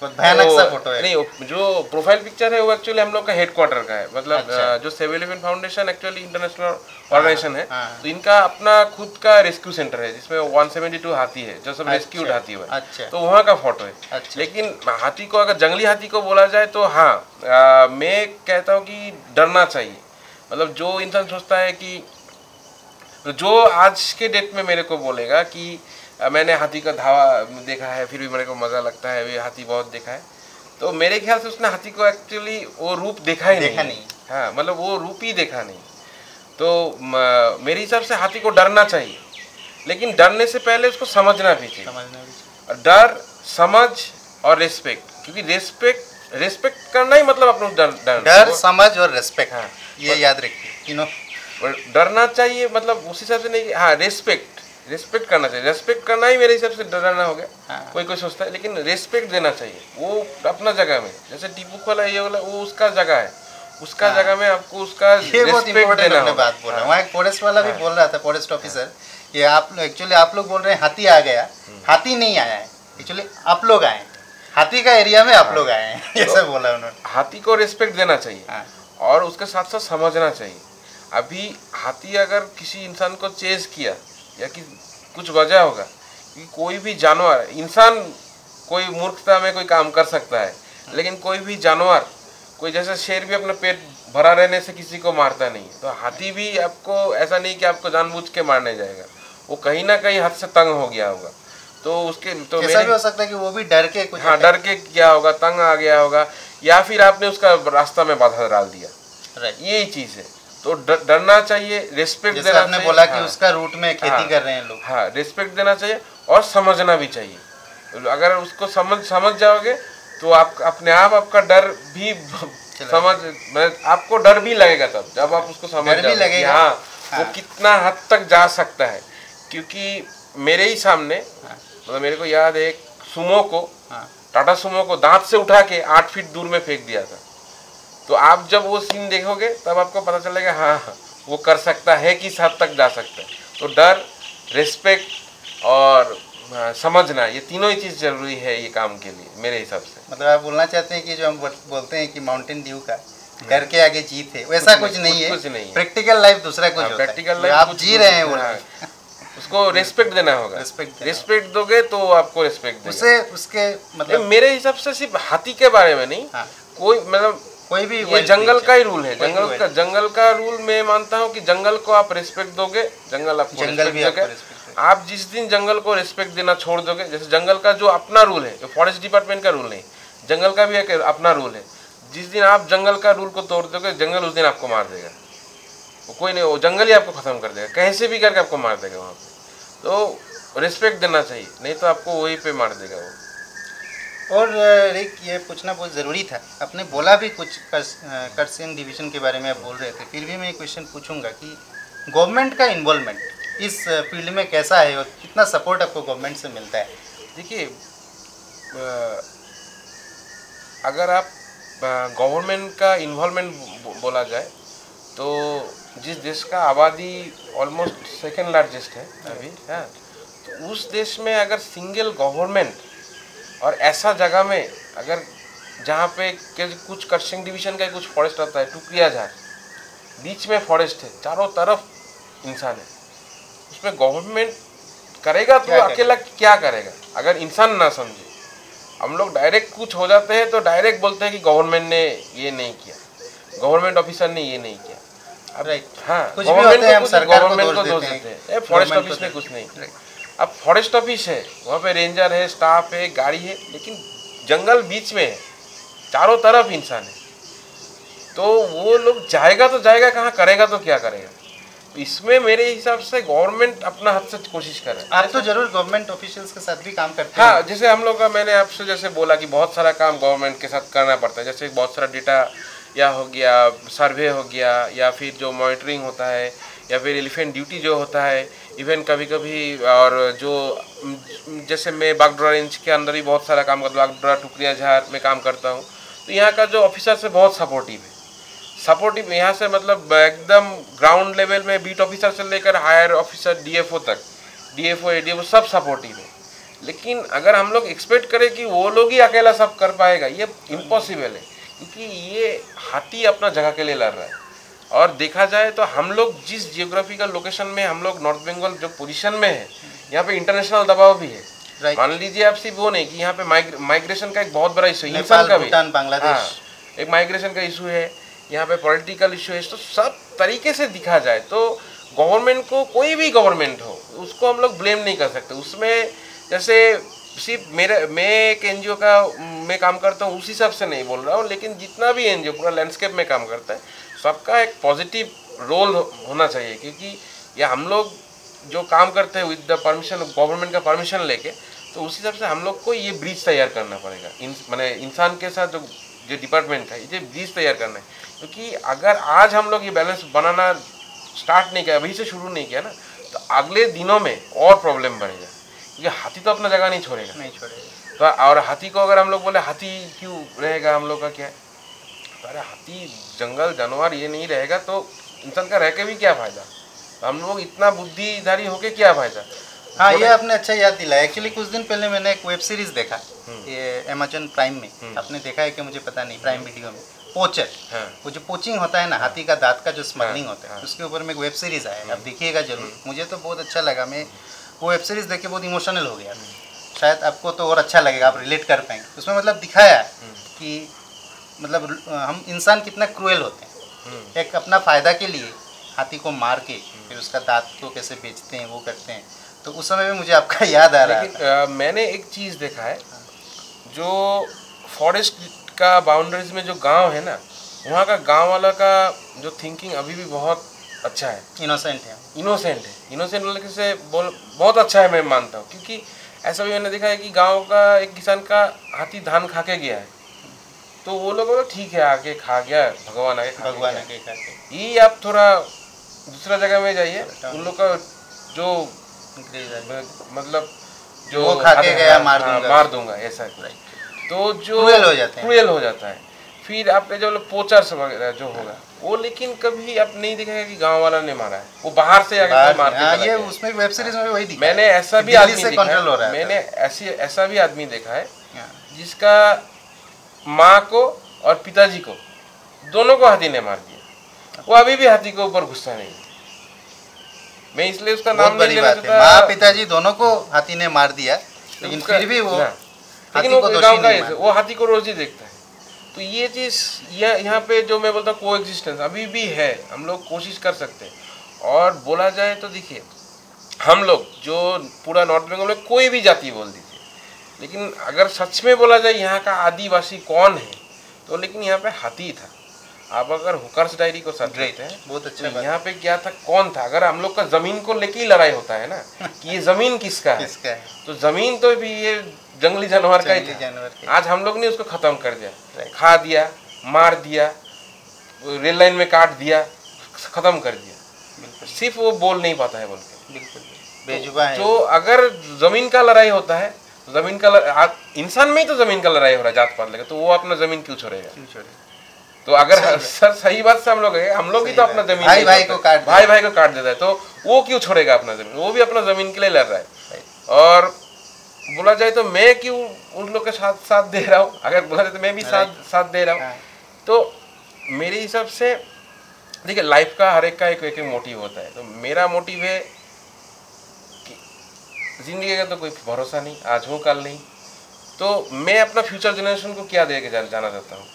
बहुत भयानक सा फोटो है। नहीं, जो प्रोफाइल पिक्चर है वो एक्चुअली हम लोग का हेडक्वार्टर का है, मतलब अच्छा। जो save elephant foundation actually international organization है, हाँ। तो इनका अपना खुद का रेस्क्यू सेंटर है जिसमें 172 हाथी है जो सब रेस्क्यूड हाथी हुआ है। अच्छा। तो वहाँ का फोटो है। अच्छा। लेकिन हाथी को अगर जंगली हाथी को बोला जाए तो हाँ, मैं कहता हूँ कि डरना चाहिए। मतलब जो इंसान सोचता है कि जो आज के डेट में मेरे को बोलेगा कि मैंने हाथी का धावा देखा है फिर भी मेरे को मज़ा लगता है, वे हाथी बहुत देखा है, तो मेरे ख्याल से उसने हाथी को एक्चुअली वो रूप देखा ही नहीं। हाँ, मतलब वो रूप ही देखा नहीं। तो मेरे हिसाब से हाथी को डरना चाहिए, लेकिन डरने से पहले उसको समझना भी चाहिए। डर, समझ और रेस्पेक्ट, क्योंकि रेस्पेक्ट करना ही मतलब अपना डर, समझ और रेस्पेक्ट। हाँ, ये याद रखिए। डरना चाहिए मतलब उस हिसाब से नहीं कि हाँ, रेस्पेक्ट करना चाहिए। रेस्पेक्ट करना ही मेरे हिसाब से डरना हो गया। हाँ। कोई सोचता है, लेकिन रेस्पेक्ट देना चाहिए वो अपना जगह में। जैसे टीपू वाला ये वाला वो उसका जगह है, उसका जगह में आपको उसका रेस्पेक्ट देना होगा। बात बोल रहा हूँ, वहाँ एक फॉरेस्ट वाला भी बोल रहा था, फॉरेस्ट ऑफिसर, ये आप एक्चुअली आप लोग बोल रहे हैं हाथी आ गया, हाथी नहीं आया है, एक्चुअली आप लोग आए, हाथी का एरिया में आप लोग आए हैं, ऐसा बोला उन्होंने। हाथी को रेस्पेक्ट देना चाहिए और उसके साथ साथ समझना चाहिए। अभी हाथी अगर किसी इंसान को चेज किया या कि कुछ वजह होगा कि कोई भी जानवर, इंसान कोई मूर्खता में कोई काम कर सकता है, लेकिन कोई भी जानवर, कोई जैसे शेर भी अपना पेट भरा रहने से किसी को मारता नहीं, तो हाथी भी आपको ऐसा नहीं कि आपको जानबूझ के मारने जाएगा, वो कहीं ना कहीं हद से तंग हो गया होगा। तो उसके तो ऐसा भी हो सकता है कि वो भी डर के कुछ, हाँ, डर के क्या होगा, तंग आ गया होगा, या फिर आपने उसका रास्ता में बाधा डाल दिया। यही चीज है। तो डरना चाहिए, रेस्पेक्ट देना चाहिए। आपने बोला कि उसका रूट में खेती कर रहे हैं लोग। हाँ, रेस्पेक्ट देना चाहिए और समझना भी चाहिए। अगर उसको समझ जाओगे तो आप अपने आप आपका डर भी आपको डर भी लगेगा तब जब आप उसको समझ जाओगे। हाँ, वो कितना हद तक जा सकता है। क्योंकि मेरे ही सामने मतलब मेरे को याद है, एक सुमो को, टाटा सुमो को दांत से उठा के 8 फीट दूर में फेंक दिया था। तो आप जब वो सीन देखोगे तब आपको पता चलेगा हाँ, वो कर सकता है, किस हद तक जा सकता है। तो डर, रेस्पेक्ट और समझना, ये तीनों ही चीज़ जरूरी है ये काम के लिए मेरे हिसाब से। मतलब आप बोलना चाहते हैं कि जो हम बोलते हैं कि माउंटेन ड्यू का डर के आगे जीत है, वैसा कुछ नहीं है। प्रैक्टिकल लाइफ दूसरा कुछ होता है। प्रैक्टिकल लाइफ आप जी रहे हैं, उसको रेस्पेक्ट देना होगा। रेस्पेक्ट दोगे तो आपको रेस्पेक्ट देगा। उसे उसके मतलब मेरे हिसाब से सिर्फ हाथी के बारे में नहीं, कोई मतलब कोई भी, ये जंगल का ही रूल है। जंगल का रूल मैं मानता हूँ कि जंगल को आप रेस्पेक्ट दोगे, जंगल आपको रेस्पेक्ट देगा। आप जिस दिन जंगल को रेस्पेक्ट देना छोड़ दोगे, जैसे जंगल का जो अपना रूल है, जो फॉरेस्ट डिपार्टमेंट का रूल नहीं, जंगल का भी एक अपना रूल है। जिस दिन आप जंगल का रूल को तोड़ दोगे, जंगल उस दिन आपको मार देगा। वो कोई नहीं, वो जंगल ही आपको खत्म कर देगा, कैसे भी करके आपको मार देगा वहाँ पे। तो रेस्पेक्ट देना चाहिए, नहीं तो आपको वहीं पे मार देगा वो। और रिक, ये पूछना बहुत ज़रूरी था, आपने बोला भी कुछ कर्सियंग डिवीज़न के बारे में आप बोल रहे थे, फिर भी मैं एक क्वेश्चन पूछूंगा कि गवर्नमेंट का इन्वॉल्वमेंट इस फील्ड में कैसा है और कितना सपोर्ट आपको गवर्नमेंट से मिलता है? देखिए, अगर आप गवर्नमेंट का इन्वॉल्वमेंट बोला जाए तो जिस देश का आबादी ऑलमोस्ट सेकेंड लार्जेस्ट है अभी, हाँ, तो उस देश में अगर सिंगल गवर्नमेंट और ऐसा जगह में अगर जहाँ पे कुछ कर्सियंग डिवीज़न का कुछ फॉरेस्ट आता है, टुकड़िया झार, बीच में फॉरेस्ट है, चारों तरफ इंसान है, उसमें गवर्नमेंट करेगा तो अकेला क्या करेगा अगर इंसान ना समझे। हम लोग डायरेक्ट कुछ हो जाते हैं तो डायरेक्ट बोलते हैं कि गवर्नमेंट ने ये नहीं किया, गवर्नमेंट ऑफिसर ने ये नहीं किया। हाँ, गवर्नमेंट को दोष देते हैं, फॉरेस्ट ऑफिस ने कुछ नहीं किया। अब फॉरेस्ट ऑफिस है, वहाँ पे रेंजर है, स्टाफ है, गाड़ी है, लेकिन जंगल बीच में है, चारों तरफ इंसान है, तो वो लोग जाएगा तो जाएगा कहाँ, करेगा तो क्या करेगा। इसमें मेरे हिसाब से गवर्नमेंट अपना हद से कोशिश करे। आप तो जरूर गवर्नमेंट ऑफिशियल्स के साथ भी काम करते हैं। हाँ, जैसे हम लोग का, मैंने आपसे जैसे बोला कि बहुत सारा काम गवर्नमेंट के साथ करना पड़ता है, जैसे बहुत सारा डेटा या हो गया, सर्वे हो गया, या फिर जो मॉनिटरिंग होता है, या फिर एलिफेंट ड्यूटी जो होता है, इवन कभी कभी, और जो जैसे मैं बागडोरा रेंज के अंदर ही बहुत सारा काम करता हूँ, बागडोरा टुकड़िया झार में काम करता हूँ, तो यहाँ का जो ऑफिसर है बहुत सपोर्टिव है। यहाँ से मतलब एकदम ग्राउंड लेवल में बीट ऑफिसर से लेकर हायर ऑफिसर, डीएफओ तक, डीएफओ एडीएफओ सब सपोर्टिव है। लेकिन अगर हम लोग एक्सपेक्ट करें कि वो लोग ही अकेला सब कर पाएगा, ये इम्पॉसिबल है, क्योंकि ये हाथी अपना जगह के लिए लड़ रहा है। और देखा जाए तो हम लोग जिस जियोग्राफिकल लोकेशन में हम लोग नॉर्थ बंगाल जो पोजीशन में है, यहाँ पे इंटरनेशनल दबाव भी है। मान लीजिए आप सिर्फ वो नहीं कि यहाँ पे माइग्रेशन का एक बहुत बड़ा इशू है, इंसान का भी, बांग्लादेश एक माइग्रेशन का इशू है, यहाँ पे पॉलिटिकल इशू है। तो सब तरीके से दिखा जाए तो गवर्नमेंट को, कोई भी गवर्नमेंट हो, उसको हम लोग ब्लेम नहीं कर सकते उसमें। जैसे सिर्फ मैं एक एनजीओ का मैं काम करता हूँ उसी हिसाब से नहीं बोल रहा हूँ, लेकिन जितना भी एनजीओ पूरा लैंडस्केप में काम करता है, सबका एक पॉजिटिव रोल होना चाहिए, क्योंकि ये हम लोग जो काम करते हैं विद द परमिशन, गवर्नमेंट का परमिशन लेके, तो उस हिसाब से हम लोग को ये ब्रिज तैयार करना पड़ेगा। मैंने इंसान के साथ जो डिपार्टमेंट है, ये ब्रिज तैयार करना है, क्योंकि अगर आज हम लोग ये बैलेंस बनाना स्टार्ट नहीं किया, अभी से शुरू नहीं किया ना, तो अगले दिनों में और प्रॉब्लम बढ़ेगा, क्योंकि हाथी तो अपना जगह नहीं छोड़ेगा। तो और हाथी को अगर हम लोग बोले हाथी क्यों रहेगा, हम लोग का क्या है, तो अरे हाथी जंगल जानवर ये नहीं रहेगा तो इंसान का रह के भी क्या फायदा, तो हम लोग इतना बुद्धिधारी होके क्या फायदा। हाँ, ये आपने अच्छा याद दिलाया। एक्चुअली कुछ दिन पहले मैंने एक वेब सीरीज देखा, ये अमेज़न प्राइम में, आपने देखा है कि मुझे पता नहीं, प्राइम वीडियो में, पोचर। वो जो पोचिंग होता है ना, हाथी का दांत का जो स्मगलिंग होता है, उसके ऊपर में एक वेब सीरीज आया, आप देखिएगा जरूर। मुझे तो बहुत अच्छा लगा, मैं वो वेब सीरीज देख के बहुत इमोशनल हो गया। शायद आपको तो और अच्छा लगेगा, आप रिलेट कर पाएंगे। उसमें मतलब दिखाया कि मतलब हम इंसान कितना क्रूएल होते हैं, एक अपना फ़ायदा के लिए हाथी को मार के फिर उसका दांत को कैसे बेचते हैं, वो करते हैं। तो उस समय में मुझे आपका याद आ रहा है। मैंने एक चीज़ देखा है, जो फॉरेस्ट का बाउंड्रीज में जो गांव है ना, वहाँ का गांव वाला का जो थिंकिंग अभी भी बहुत अच्छा है, इनोसेंट है। इनोसेंट वाले से बहुत अच्छा है, मैं मानता हूँ। क्योंकि ऐसा भी मैंने देखा है कि गांव का एक किसान का हाथी धान खा के गया है, तो वो लोग बोलो ठीक है, आके खा गया, भगवान आके खा के। ये आप थोड़ा दूसरा जगह में जाइए, उन लोग का जो मतलब जो वो खा के गया मार दूंगा ऐसा, तो जो क्रूएल हो जाता है। फिर आपने जो पोचर वगैरह जो होगा वो, लेकिन कभी आप नहीं दिखेगा कि गांव वाला ने मारा है, वो बाहर से आके मार के ये उसमें वेब सीरीज में वही दिखा। मैंने ऐसा भी आदमी देखा है, मैंने ऐसा भी आदमी देखा है जिसका माँ को और पिताजी को दोनों को हाथी ने मार दिया, वो अभी भी हाथी के ऊपर गुस्सा नहीं। मैं इसलिए उसका नाम नहीं लेना चाहता। माँ पिताजी दोनों को हाथी ने मार दिया, लेकिन फिर भी वो हाथी को दोषी नहीं माना, वो हाथी को रोज ही देखता है। तो ये चीज़ यहाँ पे जो मैं बोलता हूँ को एग्जिस्टेंस अभी भी है, हम लोग कोशिश कर सकते हैं। और बोला जाए तो देखिए, हम लोग जो पूरा नॉर्थ बंगाल में कोई भी जाति बोल दीजिए, लेकिन अगर सच में बोला जाए यहाँ का आदिवासी कौन है, तो लेकिन यहाँ पे हाथी था। आप अगर हुकर्स डायरी को समझते हैं, बहुत अच्छा, तो यहाँ पे क्या था, कौन था। अगर हम लोग का जमीन को लेके ही लड़ाई होता है ना कि ये जमीन किसका है, तो जमीन तो भी ये जंगली जानवर का ही था। आज हम लोग ने उसको खत्म कर दिया, खा दिया, मार दिया, रेल लाइन में काट दिया, खत्म कर दिया। सिर्फ वो बोल नहीं पाता है बोल के, बेजुबान है। तो अगर जमीन का लड़ाई होता है, जमीन का इंसान में ही तो जमीन का लड़ाई हो रहा है जात पात लेकर, तो वो अपना जमीन क्यों छोड़ेगा। तो अगर सर सही बात से हम लोग ही तो अपना जमीन भाई को काट देता है, तो वो क्यों छोड़ेगा अपना जमीन, वो भी अपना जमीन के लिए लड़ रहा है। और बोला जाए तो मैं क्यों उन लोग के साथ दे रहा हूँ, अगर बोला जाए तो मैं भी साथ दे रहा हूँ। तो मेरे हिसाब से देखिए, लाइफ का हर एक का एक मोटिव होता है। तो मेरा मोटिव है कि जिंदगी का तो कोई भरोसा नहीं, आज हूँ कल नहीं, तो मैं अपना फ्यूचर जनरेशन को क्या दे के जाना चाहता हूँ।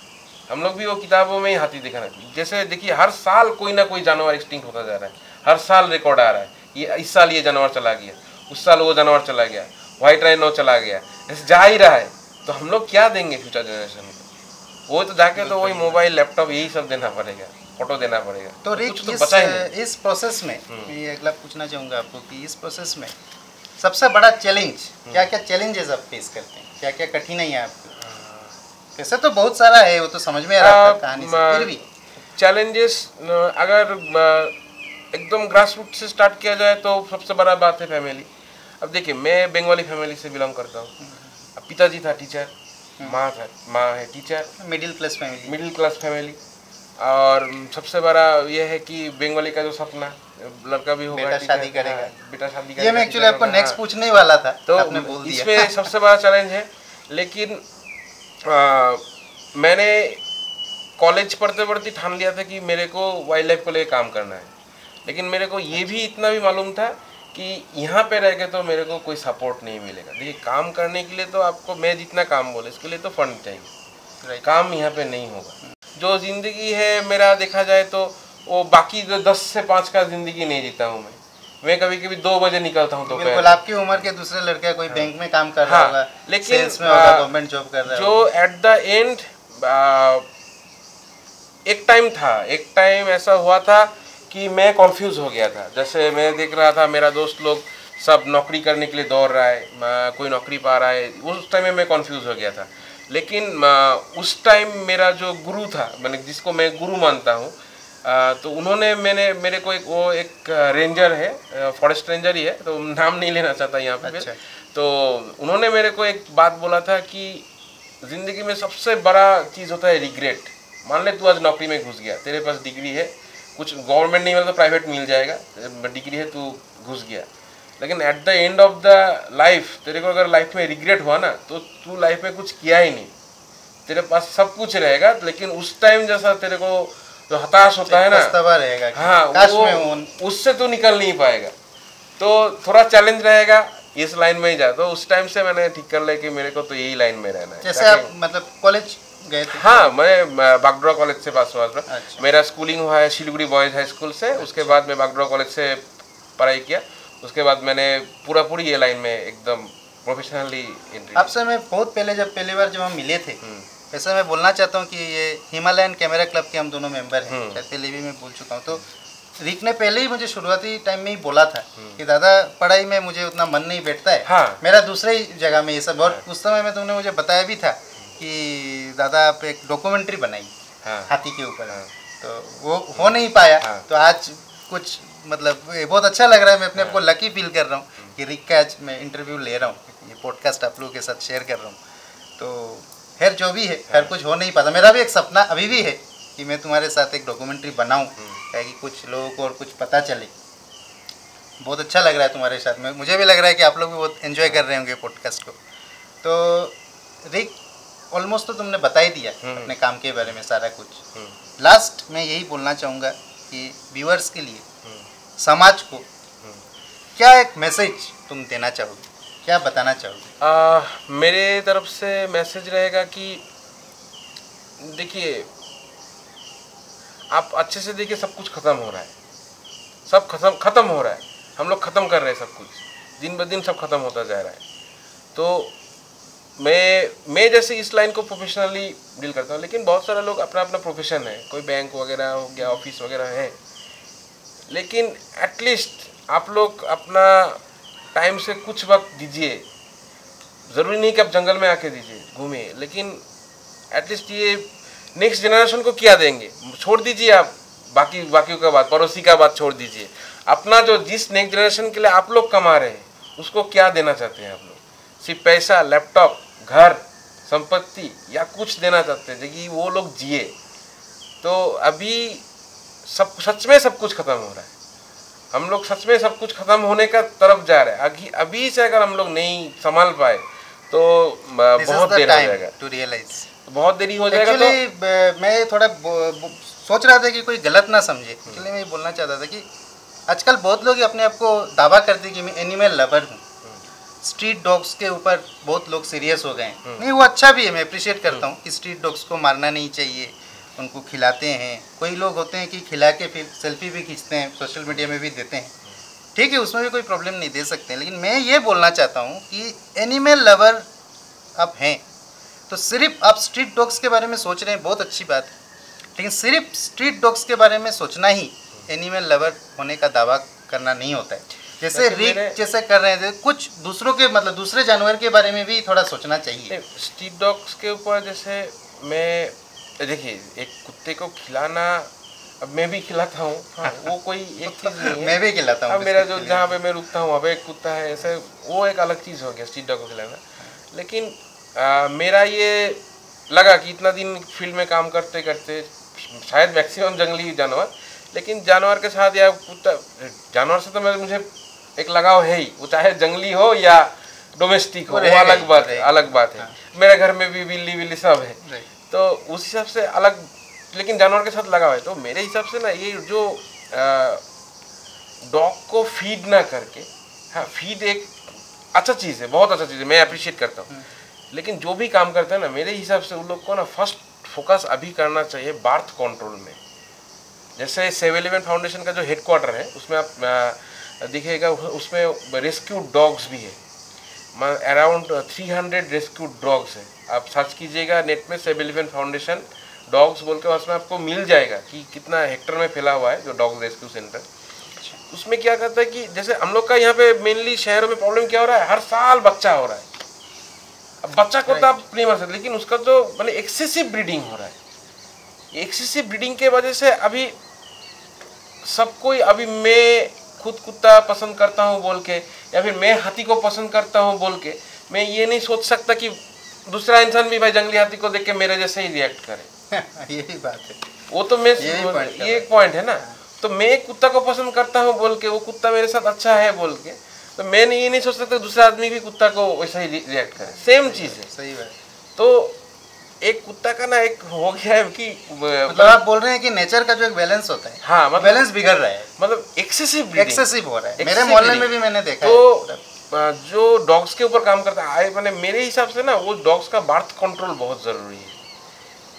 हम लोग भी वो किताबों में ही हाथी दिखाना, जैसे देखिए हर साल कोई ना कोई जानवर एक्सटिंक्ट होता जा रहा है, हर साल रिकॉर्ड आ रहा है, ये इस साल ये जानवर चला गया, उस साल वो जानवर चला गया, व्हाइट राइनो चला गया, ऐसे जा ही रहा है। तो हम लोग क्या देंगे फ्यूचर जनरेशन को, वो तो जाके तो वही मोबाइल लैपटॉप यही सब देना पड़ेगा, फोटो देना पड़ेगा। तो इस प्रोसेस में मैं अगला पूछना चाहूँगा आपको कि इस प्रोसेस में सबसे बड़ा चैलेंज क्या क्या चैलेंजेस आप फेस करते हैं, क्या क्या कठिनाई है आपकी? कैसे तो बहुत सारा है, वो तो समझ में आ रहा है कहानी से, फिर भी चैलेंजेस अगर एकदम ग्रास रूट से स्टार्ट किया जाए तो सबसे बड़ा बात है फैमिली। अब देखिए, मैं बंगाली फैमिली से बिलोंग करता हूँ। पिताजी था टीचर, माँ है टीचर, मिडिल क्लास फैमिली। और सबसे बड़ा ये है कि बंगाली का जो सपना, लड़का भी होगा, बेटा शादी करेगा, बेटा शादी ये मैं एक्चुअली आपको नेक्स्ट पूछने ही वाला था, तो आपने बोल दिया। इसमें सबसे बड़ा चैलेंज है। लेकिन मैंने कॉलेज पढ़ते पढ़ते ठान लिया था कि मेरे को वाइल्ड लाइफ को लेकर काम करना है, लेकिन मेरे को ये भी इतना भी मालूम था कि यहाँ पे रह के तो मेरे को कोई सपोर्ट नहीं मिलेगा। देखिए, काम करने के लिए तो आपको मैं जितना काम बोले इसके लिए तो फंड चाहिए, काम यहाँ पे नहीं होगा। जो ज़िंदगी है मेरा देखा जाए तो वो बाकी जो 10 से 5 का ज़िंदगी नहीं जीता हूँ मैं कभी कभी 2 बजे निकलता हूँ। तो बिल्कुल आपकी उम्र के दूसरे लड़के कोई बैंक में काम कर रहा होगा, लेकिन सेल्स में होगा, गवर्नमेंट जॉब कर रहा जो एट द एंड एक टाइम ऐसा हुआ था कि मैं कंफ्यूज हो गया था। जैसे मैं देख रहा था मेरा दोस्त लोग सब नौकरी करने के लिए दौड़ रहा है, कोई नौकरी पा रहा है, उस टाइम में मैं कंफ्यूज हो गया था। लेकिन उस टाइम मेरा जो गुरु था, मैंने जिसको मैं गुरु मानता हूँ, तो उन्होंने मेरे को एक रेंजर है, फॉरेस्ट रेंजर ही है, तो नाम नहीं लेना चाहता यहाँ पे। अच्छा। तो उन्होंने मेरे को एक बात बोला था कि ज़िंदगी में सबसे बड़ा चीज़ होता है रिग्रेट। मान ले तू आज नौकरी में घुस गया, तेरे पास डिग्री है, कुछ गवर्नमेंट नहीं मिला तो प्राइवेट मिल जाएगा, डिग्री है, तू घुस गया, लेकिन at the end of the life तेरे को अगर लाइफ में रिग्रेट हुआ ना तो तू लाइफ में कुछ किया ही नहीं। तेरे पास सब कुछ रहेगा, लेकिन उस टाइम जैसा तेरे को जो हताश होता है ना, रहेगा, हाँ, वो उससे तो निकल नहीं पाएगा। तो थोड़ा चैलेंज रहेगा, इस लाइन में ही जा। तो उस टाइम से मैंने ठीक कर लिया कि मेरे को तो यही लाइन में रहना है। जैसे आप मतलब कॉलेज गए थे? हाँ, मैं बागडोरा कॉलेज से पास हुआ था। अच्छा। मेरा स्कूलिंग हुआ है सिलीगुड़ी बॉयज़ हाई स्कूल से, उसके बाद मैं बागडोरा कॉलेज से पढ़ाई किया। उसके बाद मैंने पूरी ये लाइन में एकदम प्रोफेशनली एंट्री। आपसे मैं बहुत पहले पहली बार जब हम मिले थे, वैसे मैं बोलना चाहता हूँ कि ये हिमालयन कैमरा क्लब के हम दोनों मेंबर हैं, शायद पहले भी मैं बोल चुका हूँ। तो रिक ने पहले ही मुझे शुरुआती टाइम में ही बोला था कि दादा पढ़ाई में मुझे उतना मन नहीं बैठता है, हाँ। मेरा दूसरे ही जगह में ये सब। और उस समय में तुमने मुझे बताया भी था कि दादा आप एक डॉक्यूमेंट्री बनाई हाथी के ऊपर, तो वो हो नहीं पाया। तो आज कुछ मतलब बहुत अच्छा लग रहा है, मैं अपने आप को लकी फील कर रहा हूँ कि रिक का आज मैं इंटरव्यू ले रहा हूँ, ये पॉडकास्ट आप लोगों के साथ शेयर कर रहा हूँ। तो खैर जो भी है, खैर कुछ हो नहीं पाता। मेरा भी एक सपना अभी भी है कि मैं तुम्हारे साथ एक डॉक्यूमेंट्री बनाऊँ, ताकि कुछ लोगों को और कुछ पता चले। बहुत अच्छा लग रहा है तुम्हारे साथ में, मुझे भी लग रहा है कि आप लोग भी बहुत एंजॉय कर रहे होंगे पॉडकास्ट को। तो रिक, ऑलमोस्ट तो तुमने बता ही दिया अपने काम के बारे में सारा कुछ। लास्ट मैं यही बोलना चाहूँगा कि व्यूअर्स के लिए, समाज को क्या एक मैसेज तुम देना चाहोगे, क्या बताना चाहोगे? मेरे तरफ से मैसेज रहेगा कि देखिए, आप अच्छे से देखिए, सब कुछ ख़त्म हो रहा है, सब ख़त्म हो रहा है, हम लोग ख़त्म कर रहे हैं सब कुछ, दिन ब दिन सब ख़त्म होता जा रहा है। तो मैं जैसे इस लाइन को प्रोफेशनली डील करता हूँ, लेकिन बहुत सारे लोग अपना अपना प्रोफेशन है, कोई बैंक वगैरह हो गया, ऑफिस वगैरह है, लेकिन एटलीस्ट आप लोग अपना टाइम से कुछ वक्त दीजिए। ज़रूरी नहीं कि आप जंगल में आके दीजिए, घूमिए, लेकिन एटलीस्ट ये नेक्स्ट जनरेशन को क्या देंगे, छोड़ दीजिए आप बाकी का बात, पड़ोसी का बात छोड़ दीजिए। अपना जो जिस नेक्स्ट जनरेशन के लिए आप लोग कमा रहे हैं, उसको क्या देना चाहते हैं आप लोग? सिर्फ पैसा, लैपटॉप, घर, संपत्ति या कुछ देना चाहते हैं कि वो लोग जिए? तो अभी सच में सब कुछ खत्म हो रहा है, हम लोग सच में सब कुछ खत्म होने का तरफ जा रहे हैं। अभी से अगर हम लोग नहीं संभाल पाए तो बहुत देर हो जाएगा, टू रियलाइज, बहुत देरी हो जाएगा। तो मैं थोड़ा सोच रहा था कि कोई गलत ना समझे, इसलिए मैं ये बोलना चाहता था कि आजकल बहुत लोग अपने आप को दावा करते हैं कि मैं एनिमल लवर हूँ। स्ट्रीट डॉग्स के ऊपर बहुत लोग सीरियस हो गए हैं। नहीं, वो अच्छा भी है, मैं अप्रिशिएट करता हूँ कि स्ट्रीट डॉग्स को मारना नहीं चाहिए, उनको खिलाते हैं। कोई लोग होते हैं कि खिला के फिर सेल्फी भी खींचते हैं, सोशल मीडिया में भी देते हैं, ठीक है, उसमें भी कोई प्रॉब्लम नहीं, दे सकते हैं। लेकिन मैं ये बोलना चाहता हूँ कि एनिमल लवर आप हैं तो सिर्फ आप स्ट्रीट डॉग्स के बारे में सोच रहे हैं, बहुत अच्छी बात है, लेकिन सिर्फ स्ट्रीट डॉग्स के बारे में सोचना ही एनिमल लवर होने का दावा करना नहीं होता है। जैसे रिक जैसे कर रहे हैं, कुछ दूसरों के मतलब दूसरे जानवर के बारे में भी थोड़ा सोचना चाहिए। स्ट्रीट डॉग्स के ऊपर जैसे मैं देखिए, एक कुत्ते को खिलाना, अब मैं भी खिलाता हूँ, हाँ, वो कोई एक चीज़ नहीं है। मैं भी खिलाता हूँ। अब मेरा जो जहाँ पे मैं रुकता हूँ वहाँ पे एक कुत्ता है, ऐसे वो एक अलग चीज़ हो गया स्ट्रीट डॉग को खिलाना। लेकिन मेरा ये लगा कि इतना दिन फील्ड में काम करते करते शायद मैक्सिमम जंगली जानवर, लेकिन जानवर के साथ या कुत्ता, जानवर से तो मुझे एक लगाव है ही, वो चाहे जंगली हो या डोमेस्टिक हो, वो अलग बात है। मेरे घर में भी बिल्ली सब है, तो उस हिसाब से अलग, लेकिन जानवर के साथ लगाव है। तो मेरे हिसाब से ना ये जो डॉग को फीड ना करके, हाँ फीड एक अच्छा चीज़ है, बहुत अच्छा चीज़ है, मैं अप्रिशिएट करता हूँ, लेकिन जो भी काम करते हैं ना, मेरे हिसाब से उन लोग को ना फर्स्ट फोकस अभी करना चाहिए बर्थ कंट्रोल में। जैसे सेव एलिमेंट फाउंडेशन का जो हेडक्वार्टर है, उसमें आप दिखेगा, उसमें रेस्क्यू डॉग्स भी है, अराउंड 300 रेस्क्यू डॉग्स है। आप सर्च कीजिएगा नेट में सेव एलिमेंट फाउंडेशन डॉग्स बोल के, उसमें आपको मिल जाएगा कि कितना हेक्टर में फैला हुआ है जो डॉग रेस्क्यू सेंटर। उसमें क्या करता है कि जैसे हम लोग का यहाँ पे मेनली शहरों में प्रॉब्लम क्या हो रहा है, हर साल बच्चा हो रहा है। अब बच्चा को तो आप नहीं मार सकते, लेकिन उसका जो मैंने एक्सेसिव ब्रीडिंग हो रहा है। एक्सेसिव ब्रीडिंग के वजह से अभी सब कोई, अभी मैं खुद कुत्ता पसंद करता हूँ बोल के, या फिर मैं हाथी को पसंद करता हूँ बोल के, मैं ये नहीं सोच सकता कि दूसरा इंसान भी भाई जंगली हाथी को देख के मेरे जैसे ही रिएक्ट करे। यही बात है, वो तो मैं ये एक पॉइंट है ना। तो मैं एक कुत्ता को पसंद करता हूँ बोल के, वो कुत्ता मेरे साथ अच्छा है बोल के, तो मैं ये नहीं सोच सकता दूसरा आदमी भी कुत्ता को वैसा ही रिएक्ट करे। सेम चीज़ है। सही बात। तो एक कुत्ता का ना एक हो गया है कि मतलब आप बोल रहे हैं कि नेचर का जो एक बैलेंस होता है, हाँ मतलब बैलेंस बिगड़ रहा है, मतलब एक्सेसिव हो रहा है। मेरे मोहल्ले में भी मैंने देखा तो है। जो डॉग्स के ऊपर काम करता है, मैंने मेरे हिसाब से ना वो डॉग्स का बर्थ कंट्रोल बहुत ज़रूरी है।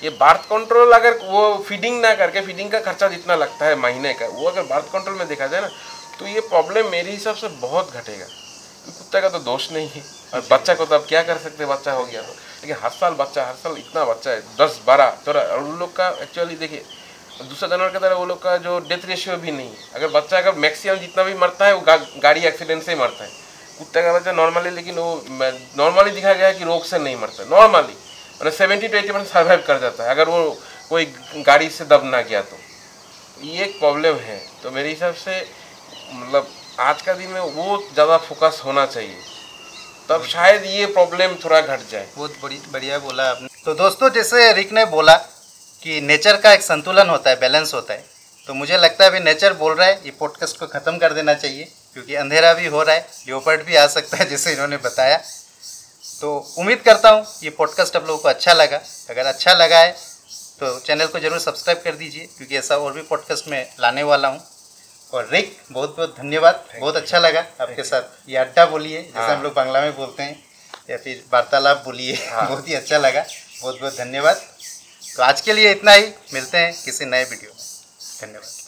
ये बर्थ कंट्रोल अगर वो फीडिंग ना करके, फीडिंग का खर्चा जितना लगता है महीने का, वो अगर बर्थ कंट्रोल में देखा जाए ना, तो ये प्रॉब्लम मेरे हिसाब से बहुत घटेगा। कुत्ते का तो दोष नहीं है, और बच्चा को तो अब क्या कर सकते हैं, बच्चा हो गया तो, लेकिन हर साल इतना बच्चा है 10, 12, 14, और उन लोग का एक्चुअली देखिए दूसरा जानवर की तरह वो लोग का जो डेथ रेशियो भी नहीं है। अगर बच्चा का मैक्सिमम जितना भी मरता है वो गाड़ी एक्सीडेंट से ही मरता है। कुत्ते का बच्चा नॉर्मली, लेकिन वो नॉर्मली दिखा गया है कि रोग से नहीं मरता, नॉर्मली मतलब 70 to 80% सर्वाइव कर जाता है अगर वो कोई गाड़ी से दब ना गया तो। ये एक प्रॉब्लम है। तो मेरे हिसाब से मतलब आज का दिन में वो ज़्यादा फोकस होना चाहिए, तब शायद ये प्रॉब्लम थोड़ा घट जाए। बहुत बढ़िया बोला आपने। तो दोस्तों, जैसे रिक ने बोला कि नेचर का एक संतुलन होता है, बैलेंस होता है, तो मुझे लगता है अभी नेचर बोल रहा है ये पॉडकास्ट को ख़त्म कर देना चाहिए, क्योंकि अंधेरा भी हो रहा है, लियोपर्ड भी आ सकता है जैसे इन्होंने बताया। तो उम्मीद करता हूँ ये पॉडकास्ट आप लोगों को अच्छा लगा। अगर अच्छा लगा है तो चैनल को ज़रूर सब्सक्राइब कर दीजिए, क्योंकि ऐसा और भी पॉडकास्ट में लाने वाला हूँ। और रिक, बहुत बहुत धन्यवाद, बहुत अच्छा लगा आपके साथ ये अड्डा बोलिए जैसे हम लोग बांग्ला में बोलते हैं, या फिर वार्तालाप बोलिए, बहुत ही अच्छा लगा, बहुत बहुत धन्यवाद। तो आज के लिए इतना ही, मिलते हैं किसी नए वीडियो में। धन्यवाद।